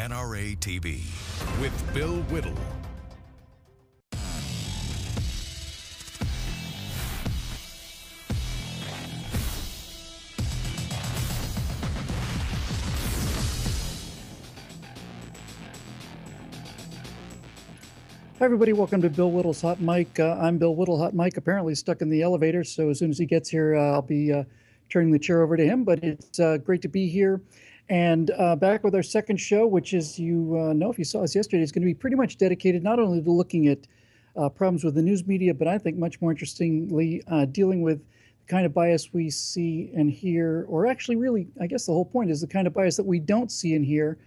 NRA TV with Bill Whittle. Hi, everybody. Welcome to Bill Whittle's Hot Mic. I'm Bill Whittle. Hot Mic apparently stuck in the elevator, so as soon as he gets here, I'll be turning the chair over to him. But it's great to be here and back with our second show, which is, you know, if you saw us yesterday, is going to be pretty much dedicated not only to looking at problems with the news media, but I think much more interestingly, dealing with the kind of bias we see and hear, or actually really, I guess the whole point is the kind of bias that we don't see and hear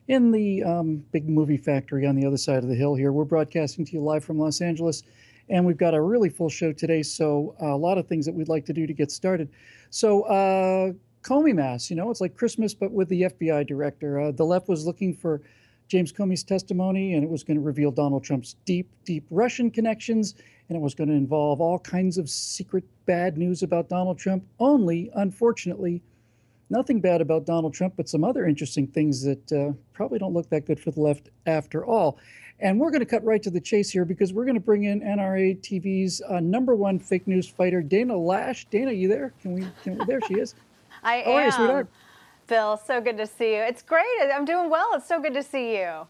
in the big movie factory on the other side of the hill here. We're broadcasting to you live from Los Angeles, and we've got a really full show today, so a lot of things that we'd like to do to get started. So Comey mass, you know, it's like Christmas, but with the FBI director. The left was looking for James Comey's testimony, and it was going to reveal Donald Trump's deep, deep Russian connections, and it was going to involve all kinds of secret bad news about Donald Trump. Only, unfortunately, nothing bad about Donald Trump, but some other interesting things that probably don't look that good for the left after all. And we're going to cut right to the chase here because we're going to bring in NRA TV's #1 fake news fighter, Dana Loesch. Dana, you there? There she is. I am. How are you, sweetheart? Bill, so good to see you. It's great. I'm doing well. It's so good to see you.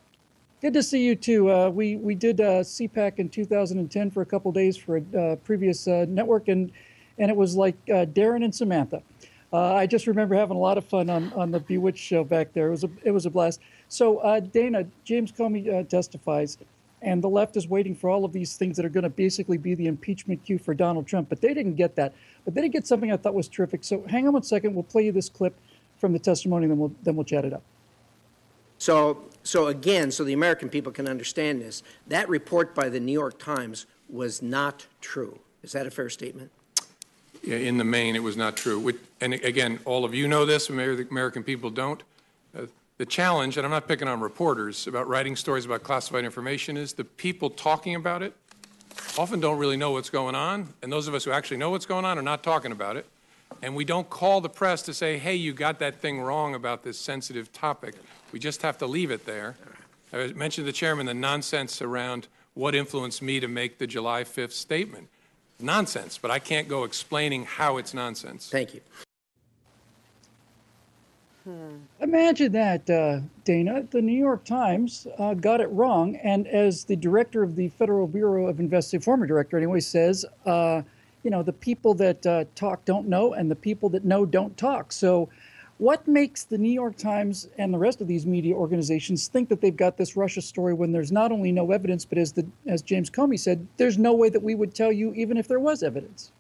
Good to see you, too. We did CPAC in 2010 for a couple days for a previous network, and it was like Darren and Samantha. I just remember having a lot of fun on the Bewitched show back there. It was a blast. So Dana, James Comey testifies, and the left is waiting for all of these things that are going to basically be the impeachment cue for Donald Trump. But they didn't get that. But they did get something I thought was terrific. So hang on one second. We'll play you this clip from the testimony, and then we'll chat it up. So again, so the American people can understand this, that report by the New York Times was not true. Is that a fair statement? Yeah, in the main, it was not true. And again, all of you know this, maybe the American people don't. The challenge, and I'm not picking on reporters about writing stories about classified information, is the people talking about it often don't really know what's going on, and those of us who actually know what's going on are not talking about it. And we don't call the press to say, hey, you got that thing wrong about this sensitive topic. We just have to leave it there. I mentioned to the chairman the nonsense around what influenced me to make the July 5th statement. Nonsense, but I can't go explaining how it's nonsense. Thank you. Imagine that, Dana. The New York Times got it wrong, and as the director of the Federal Bureau of Investigation, former director anyway, says, you know, the people that talk don't know, and the people that know don't talk. So what makes the New York Times and the rest of these media organizations think that they've got this Russia story when there's not only no evidence, but as James Comey said, there's no way that we would tell you even if there was evidence?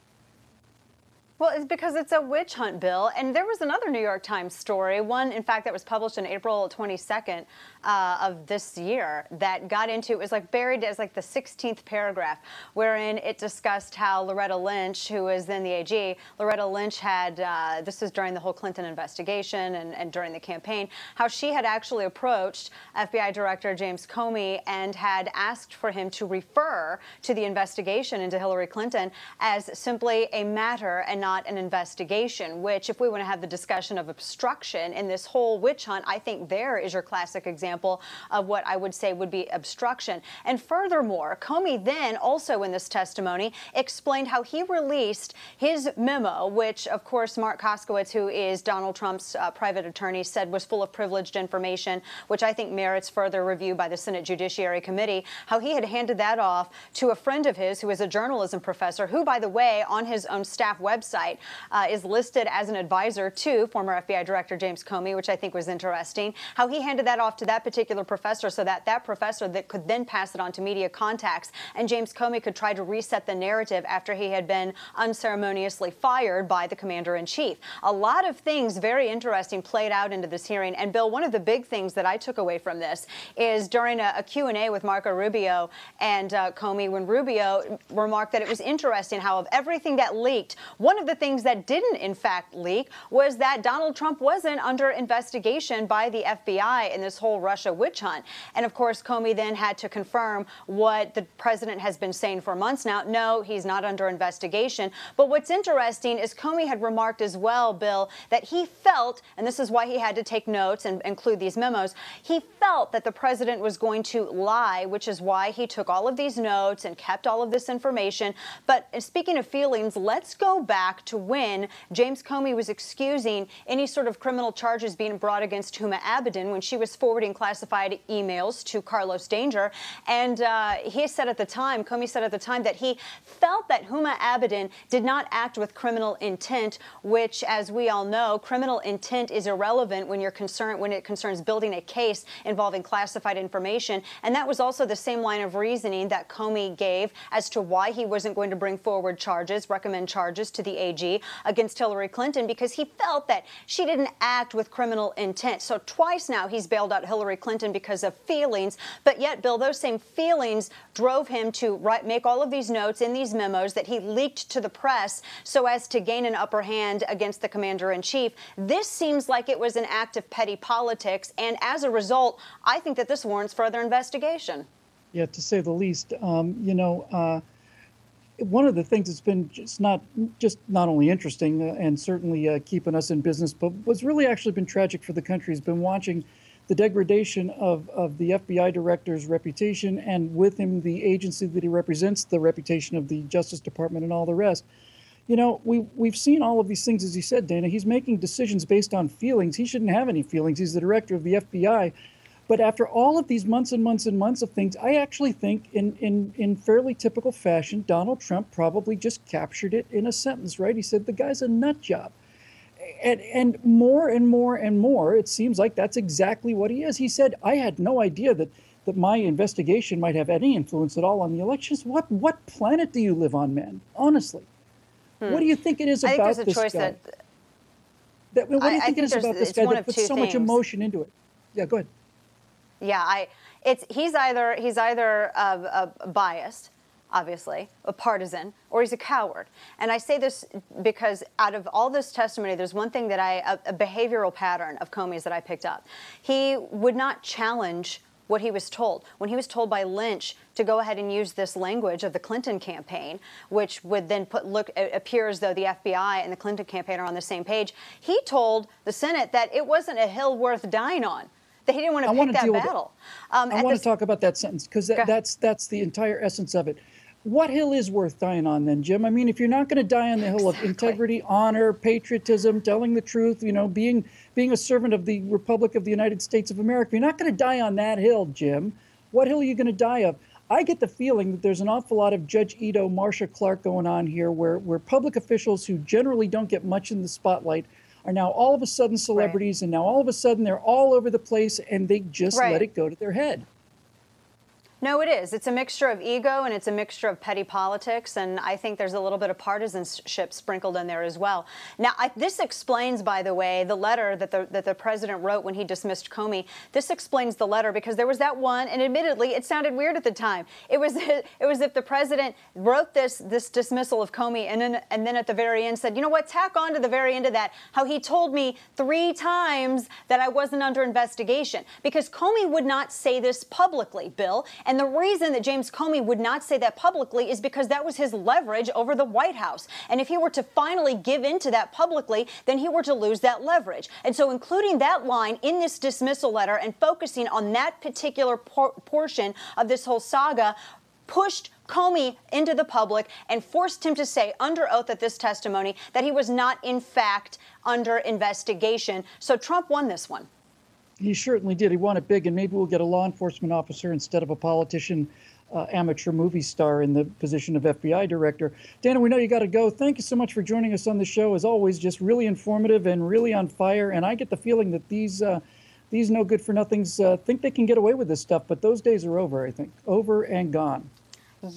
Well, it's because it's a witch hunt, Bill. And there was another New York Times story, one, in fact, that was published on April 22nd of this year that got into, it was like buried as like the 16th paragraph, wherein it discussed how Loretta Lynch, who was then the AG, Loretta Lynch had, this was during the whole Clinton investigation and during the campaign, how she had actually approached FBI Director James Comey and had asked for him to refer to the investigation into Hillary Clinton as simply a matter and not an investigation, which, if we want to have the discussion of obstruction in this whole witch hunt, I think there is your classic example of what I would say would be obstruction. And furthermore, Comey then also in this testimony explained how he released his memo, which, of course, Mark Koskowitz, who is Donald Trump's private attorney, said was full of privileged information, which I think merits further review by the Senate Judiciary Committee, how he had handed that off to a friend of his who is a journalism professor, who, by the way, on his own staff website, is listed as an advisor to former FBI Director James Comey, which I think was interesting, how he handed that off to that particular professor so that that professor that could then pass it on to media contacts, and James Comey could try to reset the narrative after he had been unceremoniously fired by the commander-in-chief. A lot of things very interesting played out into this hearing. And Bill, one of the big things that I took away from this is during a Q&A with Marco Rubio and Comey, when Rubio remarked that it was interesting how of everything that leaked, one of the things that didn't, in fact, leak was that Donald Trump wasn't under investigation by the FBI in this whole Russia witch hunt. And of course, Comey then had to confirm what the president has been saying for months now. No, he's not under investigation. But what's interesting is Comey had remarked as well, Bill, that he felt, and this is why he had to take notes and include these memos, he felt that the president was going to lie, which is why he took all of these notes and kept all of this information. But speaking of feelings, let's go back to when James Comey was excusing any sort of criminal charges being brought against Huma Abedin when she was forwarding classified emails to Carlos Danger. And he said at the time, Comey said at the time, that he felt that Huma Abedin did not act with criminal intent, which, as we all know, criminal intent is irrelevant when it concerns building a case involving classified information. And that was also the same line of reasoning that Comey gave as to why he wasn't going to bring forward recommend charges to the AG against Hillary Clinton, because he felt that she didn't act with criminal intent. So twice now he's bailed out Hillary Clinton because of feelings. But yet, Bill, those same feelings drove him to make all of these notes in these memos that he leaked to the press so as to gain an upper hand against the commander-in-chief. This seems like it was an act of petty politics, and as a result, I think that this warrants further investigation. Yeah, to say the least. One of the things that's been not only interesting and certainly keeping us in business, but what's really actually been tragic for the country has been watching the degradation of the FBI director's reputation, and with him the agency that he represents, the reputation of the Justice Department and all the rest. You know, we've seen all of these things, as you said, Dana. He's making decisions based on feelings. He shouldn't have any feelings. He's the director of the FBI. But after all of these months and months and months of things, I actually think in fairly typical fashion, Donald Trump probably just captured it in a sentence, right? He said, the guy's a nut job. And more and more and more, it seems like that's exactly what he is. He said, I had no idea that my investigation might have any influence at all on the elections. What planet do you live on, man? Honestly. What do you think it is about this guy? What do you think it is about this guy that puts so much emotion into it? Yeah, go ahead. Yeah, he's either biased, obviously, a partisan, or he's a coward. And I say this because out of all this testimony, there's one thing that a behavioral pattern of Comey's that I picked up. He would not challenge what he was told. When he was told by Lynch to go ahead and use this language of the Clinton campaign, which would then appear as though the FBI and the Clinton campaign are on the same page, he told the Senate that it wasn't a hill worth dying on. That he didn't want to pick that battle. I want to talk about that sentence because that's the entire essence of it. What hill is worth dying on then, Jim? I mean, if you're not going to die on the hill of integrity, honor, patriotism, telling the truth, you know, being a servant of the Republic of the United States of America, you're not going to die on that hill, Jim. What hill are you going to die of? I get the feeling that there's an awful lot of Judge Ito, Marcia Clark going on here where public officials who generally don't get much in the spotlight are now all of a sudden celebrities, and now all of a sudden they're all over the place, and they just let it go to their head. No, it is. It's a mixture of ego and it's a mixture of petty politics, and I think there's a little bit of partisanship sprinkled in there as well. Now, this explains, by the way, the letter that the president wrote when he dismissed Comey. This explains the letter because there was that one, and admittedly, it sounded weird at the time. It was if the president wrote this dismissal of Comey, and then at the very end said, you know what, tack on to the very end of that how he told me 3 times that I wasn't under investigation, because Comey would not say this publicly, Bill. And the reason that James Comey would not say that publicly is because that was his leverage over the White House. And if he were to finally give into that publicly, then he were to lose that leverage. And so including that line in this dismissal letter and focusing on that particular portion of this whole saga pushed Comey into the public and forced him to say under oath at this testimony that he was not, in fact, under investigation. So Trump won this one. He certainly did. He won it big, and maybe we'll get a law enforcement officer instead of a politician, amateur movie star in the position of FBI director. Dana, we know you got to go. Thank you so much for joining us on the show. As always, just really informative and really on fire. And I get the feeling that these no good for nothings think they can get away with this stuff, but those days are over. I think over and gone.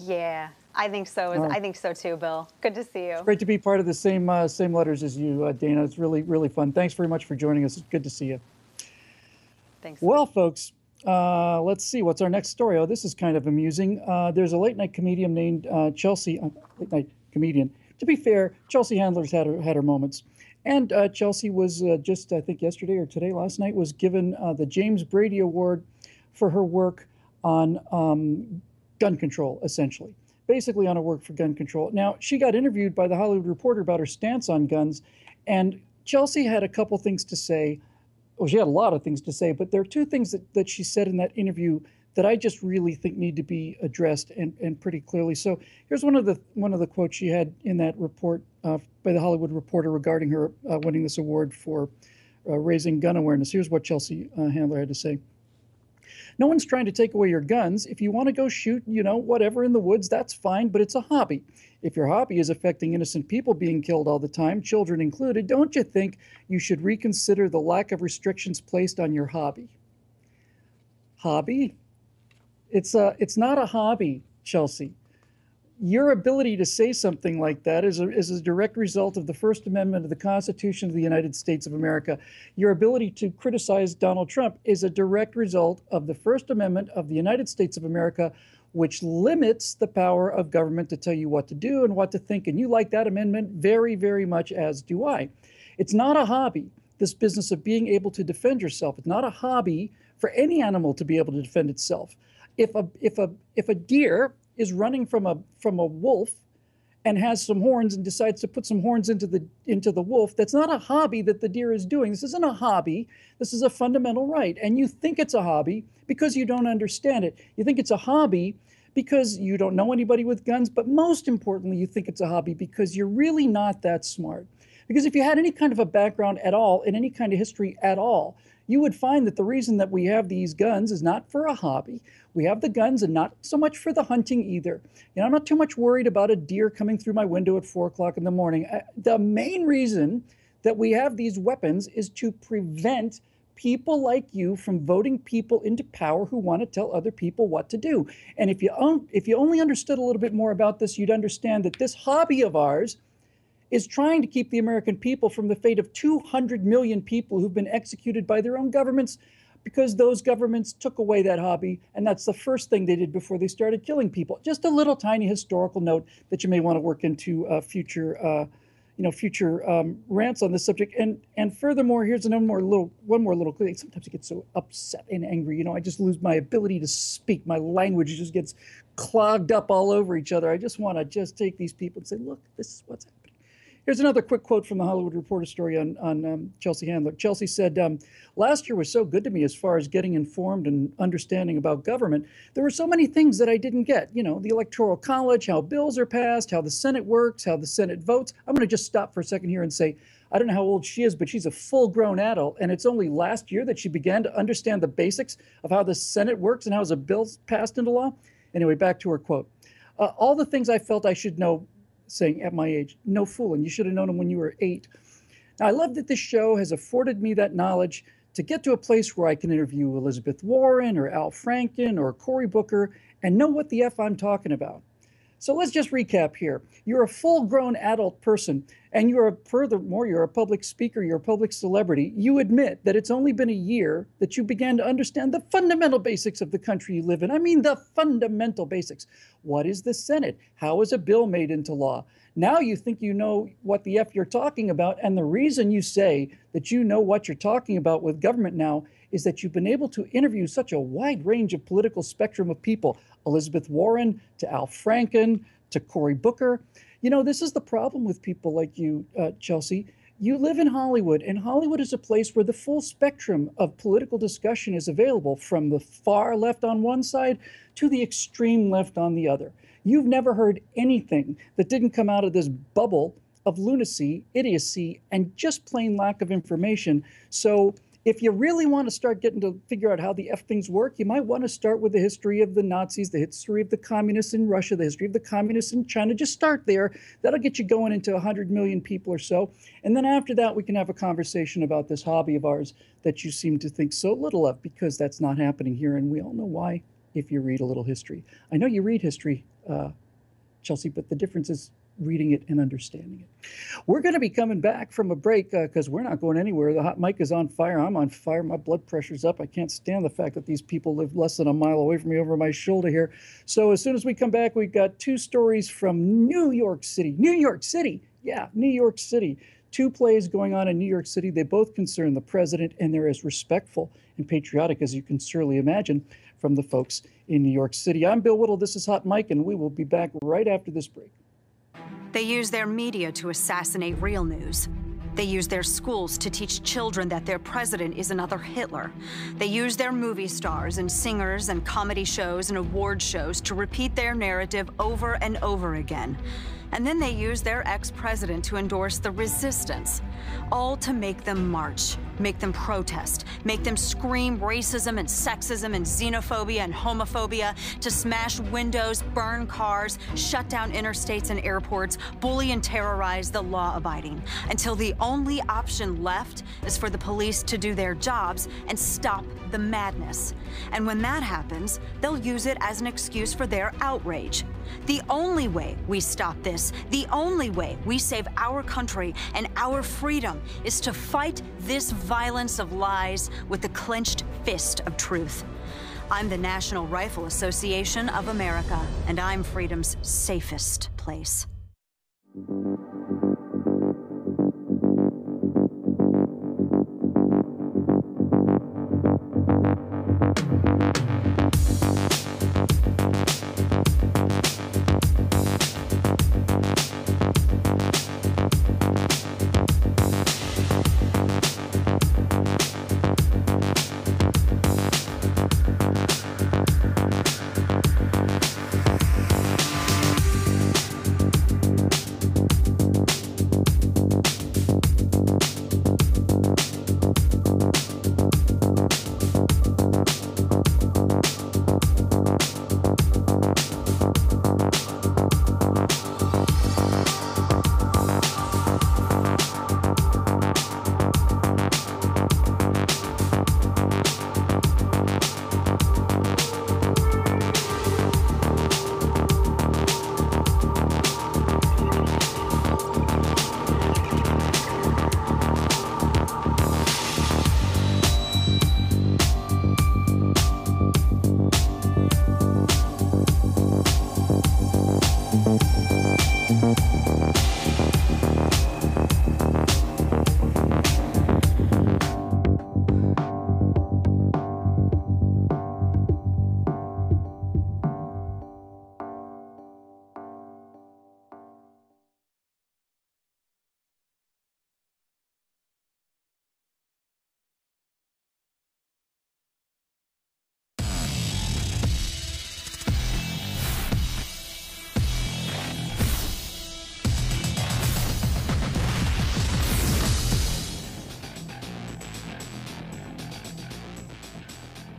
Yeah, I think so. I think so too, Bill. Good to see you. It's great to be part of the same letters as you, Dana. It's really, really fun. Thanks very much for joining us. It's good to see you. Thanks. Well, folks, let's see. What's our next story? Oh, this is kind of amusing. There's a late-night comedian named Chelsea to be fair, Chelsea Handler's had her moments. And Chelsea was just, I think yesterday or today, last night, was given the James Brady Award for her work on gun control, essentially. Basically on her work for gun control. Now, she got interviewed by The Hollywood Reporter about her stance on guns, and Chelsea had a couple things to say. Well, she had a lot of things to say, but there are two things that she said in that interview that I just really think need to be addressed and pretty clearly. So here's one of the quotes she had in that report by The Hollywood Reporter regarding her winning this award for raising gun awareness. Here's what Chelsea Handler had to say. No one's trying to take away your guns. If you want to go shoot, whatever in the woods, that's fine, but it's a hobby. If your hobby is affecting innocent people being killed all the time, children included, don't you think you should reconsider the lack of restrictions placed on your hobby? Hobby? It's not a hobby, Chelsea. Your ability to say something like that is a direct result of the First Amendment of the Constitution of the United States of America. Your ability to criticize Donald Trump is a direct result of the First Amendment of the United States of America, which limits the power of government to tell you what to do and what to think. And you like that amendment very, very much, as do I. It's not a hobby, this business of being able to defend yourself. It's not a hobby for any animal to be able to defend itself. If a deer is running from a wolf and has some horns and decides to put some horns into the wolf, that's not a hobby that the deer is doing. This isn't a hobby. This is a fundamental right. And you think it's a hobby because you don't understand it. You think it's a hobby because you don't know anybody with guns. But most importantly, you think it's a hobby because you're really not that smart. Because if you had any kind of a background at all, in any kind of history at all, you would find that the reason that we have these guns is not for a hobby. We have the guns and not so much for the hunting either. I'm not too much worried about a deer coming through my window at 4 o'clock in the morning. The main reason that we have these weapons is to prevent people like you from voting people into power who want to tell other people what to do. And if you only understood a little bit more about this, you'd understand that this hobby of ours is trying to keep the American people from the fate of 200 million people who've been executed by their own governments because those governments took away that hobby, and that's the first thing they did before they started killing people. Just a little tiny historical note that you may want to work into future rants on this subject. And furthermore, here's one more little thing. Sometimes I get so upset and angry. I just lose my ability to speak. My language just gets clogged up all over each other. I just want to take these people and say, look, this is what's happening. Here's another quick quote from the Hollywood Reporter story on Chelsea Handler. Chelsea said, last year was so good to me as far as getting informed and understanding about government. There were so many things that I didn't get. The Electoral College, how bills are passed, how the Senate works, how the Senate votes. I'm going to just stop for a second here and say, I don't know how old she is, but she's a full-grown adult, and it's only last year that she began to understand the basics of how the Senate works and how a bill's passed into law. Anyway, back to her quote. All the things I felt I should know, saying at my age, no fooling, you should have known them when you were 8. Now, I love that this show has afforded me that knowledge to get to a place where I can interview Elizabeth Warren or Al Franken or Cory Booker and know what the F I'm talking about. So let's just recap here. You're a full-grown adult person, and you're a public speaker, you're a public celebrity. You admit that it's only been a year that you began to understand the fundamental basics of the country you live in. I mean, the fundamental basics. What is the Senate? How is a bill made into law? Now you think you know what the F you're talking about, and the reason you say that you know what you're talking about with government now is that you've been able to interview such a wide range of political spectrum of people, Elizabeth Warren to Al Franken to Cory Booker. This is the problem with people like you, Chelsea. You live in Hollywood, and Hollywood is a place where the full spectrum of political discussion is available, from the far left on one side to the extreme left on the other. You've never heard anything that didn't come out of this bubble of lunacy, idiocy, and just plain lack of information. So if you really want to start getting to figure out how the F things work, you might want to start with the history of the Nazis, the history of the communists in Russia, the history of the communists in China. Just start there. That'll get you going into 100 million people or so. And then after that, we can have a conversation about this hobby of ours that you seem to think so little of, because that's not happening here. And we all know why, if you read a little history. I know you read history, Chelsea, but the difference is reading it and understanding it. We're going to be coming back from a break because we're not going anywhere. The hot mic is on fire. I'm on fire. My blood pressure's up. I can't stand the fact that these people live less than a mile away from me over my shoulder here. So as soon as we come back, we've got two stories from New York City. New York City. Yeah, New York City. Two plays going on in New York City. They both concern the president, and they're as respectful and patriotic as you can surely imagine from the folks in New York City. I'm Bill Whittle. This is Hot Mike, and we will be back right after this break. They use their media to assassinate real news. They use their schools to teach children that their president is another Hitler. They use their movie stars and singers and comedy shows and award shows to repeat their narrative over and over again. And then they use their ex-president to endorse the resistance, all to make them march, make them protest, make them scream racism and sexism and xenophobia and homophobia, to smash windows, burn cars, shut down interstates and airports, bully and terrorize the law-abiding, until the only option left is for the police to do their jobs and stop the madness. And when that happens, they'll use it as an excuse for their outrage. The only way we stop this, the only way we save our country and our freedom, is to fight this violence of lies with the clenched fist of truth. I'm the National Rifle Association of America, and I'm freedom's safest place.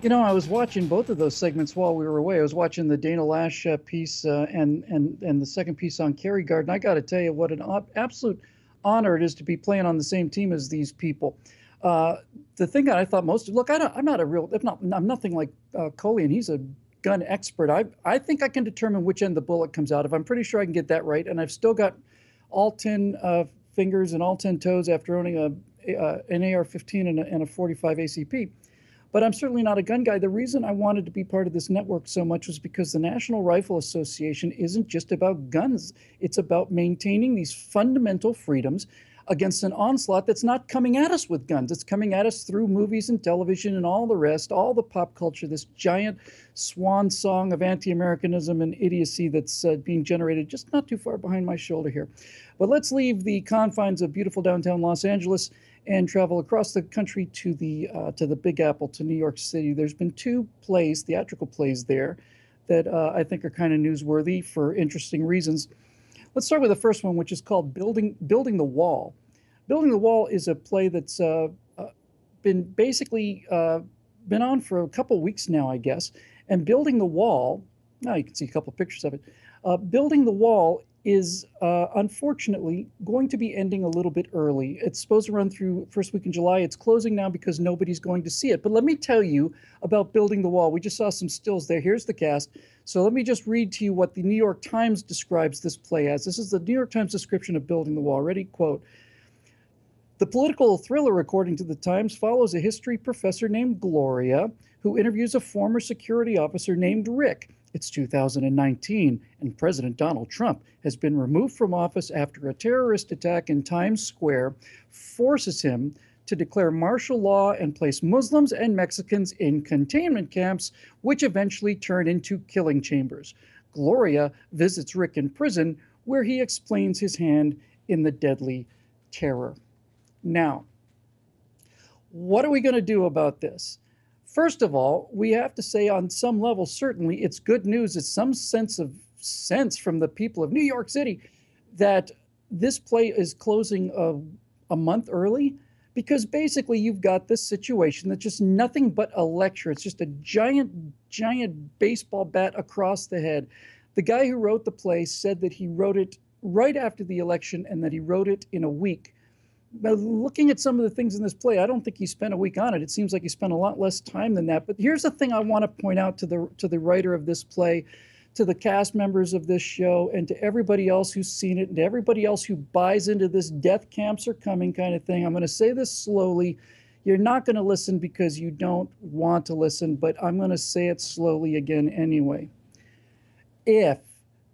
You know, I was watching both of those segments while we were away. I was watching the Dana Loesch piece and the second piece on Kerry Guard, and I got to tell you what an absolute honor it is to be playing on the same team as these people. The thing that I thought most, look, I'm nothing like Coley, and he's a gun expert. I think I can determine which end the bullet comes out of. I'm pretty sure I can get that right, and I've still got all 10 fingers and all 10 toes after owning an AR-15 and a 45 ACP. But I'm certainly not a gun guy. The reason I wanted to be part of this network so much was because the National Rifle Association isn't just about guns. It's about maintaining these fundamental freedoms against an onslaught that's not coming at us with guns. It's coming at us through movies and television and all the rest, all the pop culture, this giant swan song of anti-Americanism and idiocy that's being generated just not too far behind my shoulder here. But let's leave the confines of beautiful downtown Los Angeles and travel across the country to the Big Apple, to New York City. There's been two plays, theatrical plays there, that I think are kind of newsworthy for interesting reasons. Let's start with the first one, which is called Building the Wall. Building the Wall is a play that's been basically been on for a couple weeks now, I guess. And Building the Wall, now you can see a couple pictures of it. Building the Wall is unfortunately going to be ending a little bit early. It's supposed to run through first week in July. It's closing now because nobody's going to see it. But let me tell you about Building the Wall. We just saw some stills there. Here's the cast. So let me just read to you what the New York Times describes this play as. This is the New York Times description of Building the Wall. Ready? Quote, "The political thriller, according to the Times, follows a history professor named Gloria who interviews a former security officer named Rick. It's 2019, and President Donald Trump has been removed from office after a terrorist attack in Times Square forces him to declare martial law and place Muslims and Mexicans in containment camps, which eventually turn into killing chambers. Gloria visits Rick in prison, where he explains his hand in the deadly terror." Now, what are we going to do about this? First of all, we have to say on some level, certainly it's good news. It's some sense from the people of New York City that this play is closing a month early, because basically you've got this situation that's just nothing but a lecture. It's just a giant baseball bat across the head. The guy who wrote the play said that he wrote it right after the election and that he wrote it in a week. Now, looking at some of the things in this play, I don't think he spent a week on it. It seems like he spent a lot less time than that. But here's the thing I want to point out to the writer of this play, to the cast members of this show, and to everybody else who's seen it, and to everybody else who buys into this death camps are coming kind of thing. I'm going to say this slowly. You're not going to listen because you don't want to listen, but I'm going to say it slowly again anyway. If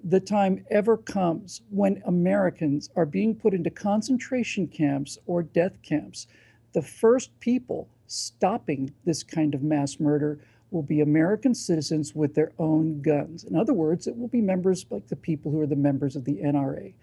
the time ever comes when Americans are being put into concentration camps or death camps, the first people stopping this kind of mass murder will be American citizens with their own guns. In other words, it will be members like the people who are the members of the NRA.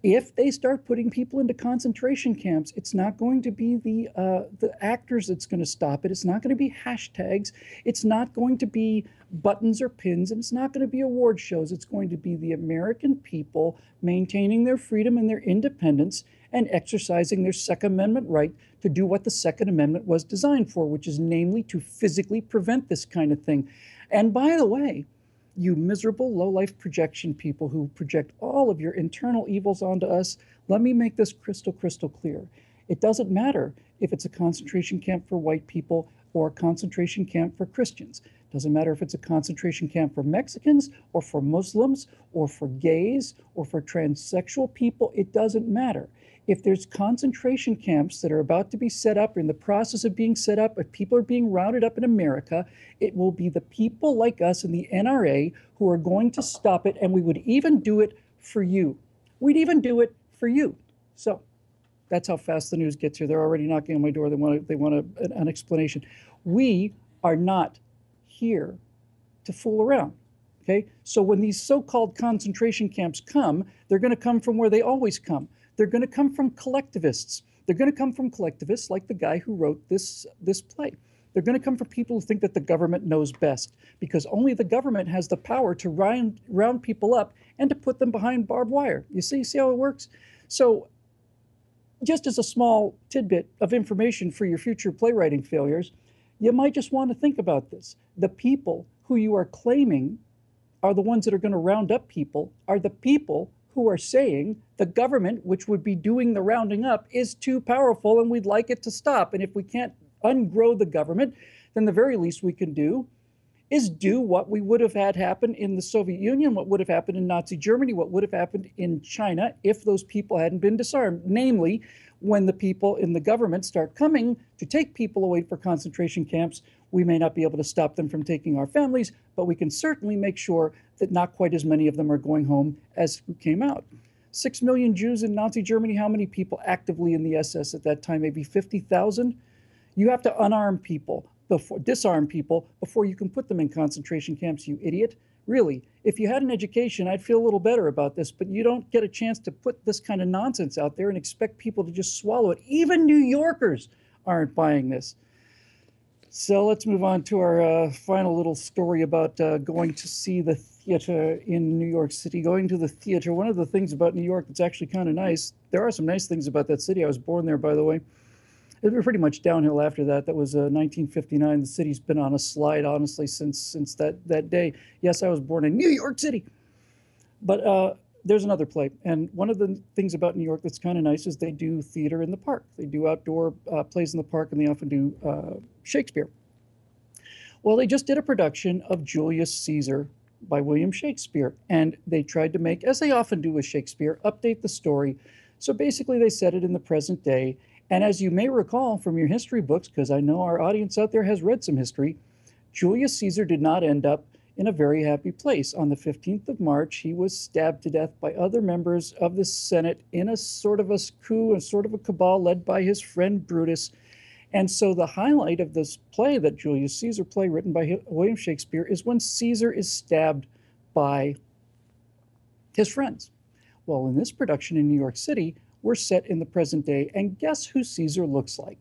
If they start putting people into concentration camps, it's not going to be the actors that's going to stop it. It's not going to be hashtags. It's not going to be buttons or pins, and it's not going to be award shows. It's going to be the American people maintaining their freedom and their independence and exercising their Second Amendment right to do what the Second Amendment was designed for, which is namely to physically prevent this kind of thing. And by the way, you miserable low-life projection people who project all of your internal evils onto us, let me make this crystal clear. It doesn't matter if it's a concentration camp for white people or a concentration camp for Christians. It doesn't matter if it's a concentration camp for Mexicans or for Muslims or for gays or for transsexual people. It doesn't matter. If there's concentration camps that are about to be set up, or in the process of being set up, if people are being rounded up in America, it will be the people like us in the NRA who are going to stop it, and we would even do it for you. We'd even do it for you. So that's how fast the news gets here. They're already knocking on my door. They want an explanation. We are not here to fool around. Okay? So when these so-called concentration camps come, they're going to come from where they always come. They're going to come from collectivists. They're going to come from collectivists like the guy who wrote this play. They're going to come from people who think that the government knows best, because only the government has the power to round people up and to put them behind barbed wire. You see how it works? So just as a small tidbit of information for your future playwriting failures, you might just want to think about this. The people who you are claiming are the ones that are going to round up people are the people who are saying the government, which would be doing the rounding up, is too powerful and we'd like it to stop. And if we can't ungrow the government, then the very least we can do is do what we would have had happen in the Soviet Union, what would have happened in Nazi Germany, what would have happened in China if those people hadn't been disarmed. Namely, when the people in the government start coming to take people away for concentration camps, we may not be able to stop them from taking our families, but we can certainly make sure that not quite as many of them are going home as who came out. 6 million Jews in Nazi Germany. How many people actively in the SS at that time? Maybe 50,000? You have to disarm people before you can put them in concentration camps, you idiot. Really, if you had an education, I'd feel a little better about this, but you don't get a chance to put this kind of nonsense out there and expect people to just swallow it. Even New Yorkers aren't buying this. So let's move on to our final little story about going to see the theater in New York City. Going to the theater, one of the things about New York that's actually kind of nice, there are some nice things about that city. I was born there, by the way. It was pretty much downhill after that. That was 1959. The city's been on a slide, honestly, since that day. Yes, I was born in New York City. But there's another play. And one of the things about New York that's kind of nice is they do theater in the park. They do outdoor plays in the park, and they often do Shakespeare. Well, they just did a production of Julius Caesar by William Shakespeare. And they tried to make, as they often do with Shakespeare, update the story. So basically, they set it in the present day. And as you may recall from your history books, because I know our audience out there has read some history, Julius Caesar did not end up in a very happy place. On the 15th of March, he was stabbed to death by other members of the Senate in a sort of a coup, a sort of a cabal led by his friend Brutus. And so the highlight of this play, that Julius Caesar play written by William Shakespeare, is when Caesar is stabbed by his friends. Well, in this production in New York City, we're set in the present day, and guess who Caesar looks like?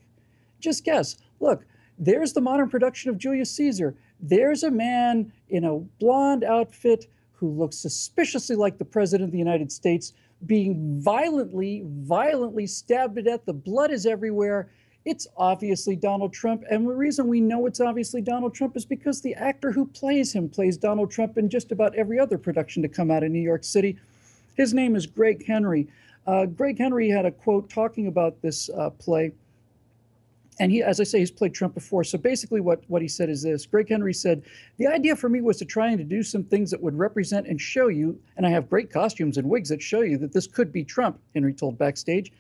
Just guess. Look, there's the modern production of Julius Caesar. There's a man in a blonde outfit who looks suspiciously like the President of the United States being violently stabbed to death. The blood is everywhere. It's obviously Donald Trump. And the reason we know it's obviously Donald Trump is because the actor who plays him plays Donald Trump in just about every other production to come out of New York City. His name is Greg Henry. Greg Henry had a quote talking about this play. And he, as I say, he's played Trump before. So basically what he said is this. Greg Henry said, "The idea for me was to try and to do some things that would represent and show you, and I have great costumes and wigs that show you that this could be Trump," Henry told Backstage.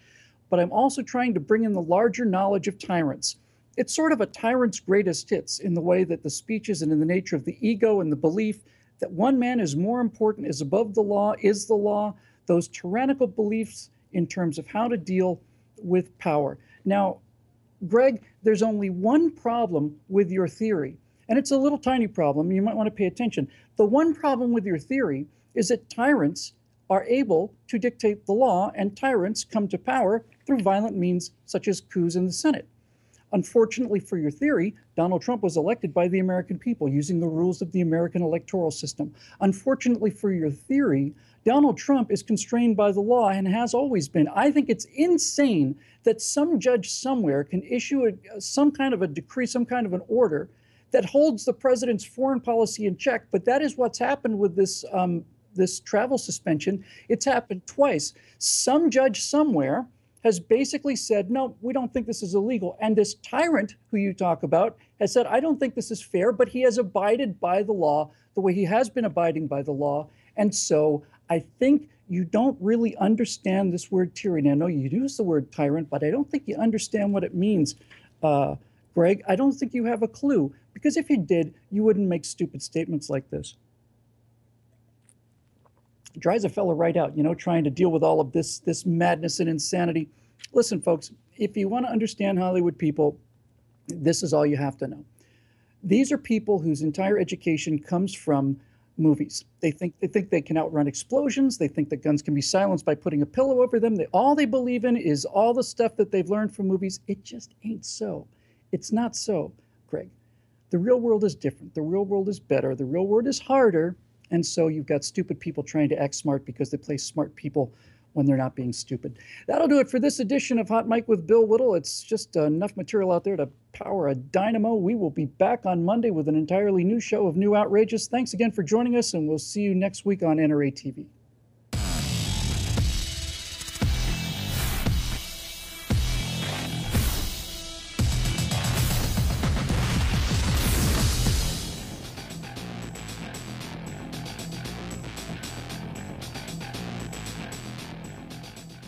"But I'm also trying to bring in the larger knowledge of tyrants. It's sort of a tyrant's greatest hits in the way that the speeches and in the nature of the ego and the belief that one man is more important, is above the law, is the law, those tyrannical beliefs in terms of how to deal with power." Now, Greg, there's only one problem with your theory, and it's a little tiny problem. You might want to pay attention. The one problem with your theory is that tyrants are able to dictate the law, and tyrants come to power through violent means such as coups in the Senate. Unfortunately for your theory, Donald Trump was elected by the American people using the rules of the American electoral system. Unfortunately for your theory, Donald Trump is constrained by the law and has always been. I think it's insane that some judge somewhere can issue some kind of a decree, some kind of an order that holds the president's foreign policy in check. But that is what's happened with this this travel suspension. It's happened twice. Some judge somewhere has basically said, no, we don't think this is illegal. And this tyrant who you talk about has said, I don't think this is fair, but he has abided by the law the way he has been abiding by the law. And so I think you don't really understand this word tyranny. I know you use the word tyrant, but I don't think you understand what it means, Greg. I don't think you have a clue, because if you did, you wouldn't make stupid statements like this. It drives a fellow right out, you know, trying to deal with all of this madness and insanity. Listen, folks, if you want to understand Hollywood people, this is all you have to know. These are people whose entire education comes from movies. They think they can outrun explosions. They think that guns can be silenced by putting a pillow over them. All they believe in is all the stuff that they've learned from movies. It just ain't so. It's not so, Greg. The real world is different. The real world is better. The real world is harder. And so you've got stupid people trying to act smart because they play smart people when they're not being stupid. That'll do it for this edition of Hot Mic with Bill Whittle. It's just enough material out there to power a dynamo. We will be back on Monday with an entirely new show of New Outrageous. Thanks again for joining us, and we'll see you next week on NRA TV.